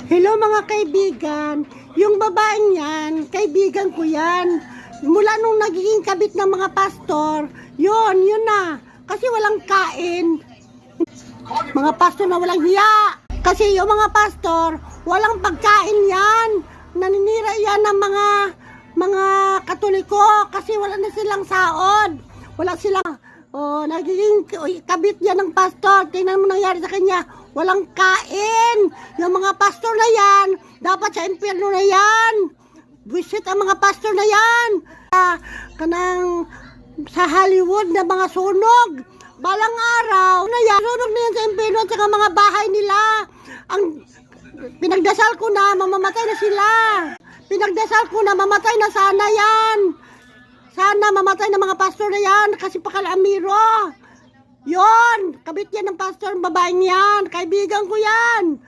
Hello mga kaibigan, yung babaeng yan, kaibigan ko yan. Mula nung nagiging kabit ng mga pastor, yun na. Kasi walang kain. Mga pastor na walang hiya. Kasi yung mga pastor, walang pagkain yan. Naninira yan ng mga Katoliko kasi wala na silang saod. Wala silang, nagiging kabit yan ng pastor. Tingnan mo nangyari sa kanya. Walang kain. Yung mga pastor na yan, dapat sa impyerno na yan. Visit ang mga pastor na yan. Kanang sa Hollywood na mga sunog. Balang araw na yan, sunog na yan sa impyerno at saka mga bahay nila. Ang pinagdasal ko na, mamamatay na sila. Pinagdasal ko na, mamatay na sana yan. Sana mamatay na mga pastor na yan kasi pakalamiro. Yon, kabit yan ng pastor, babaeng yan. Kaibigan ko yan.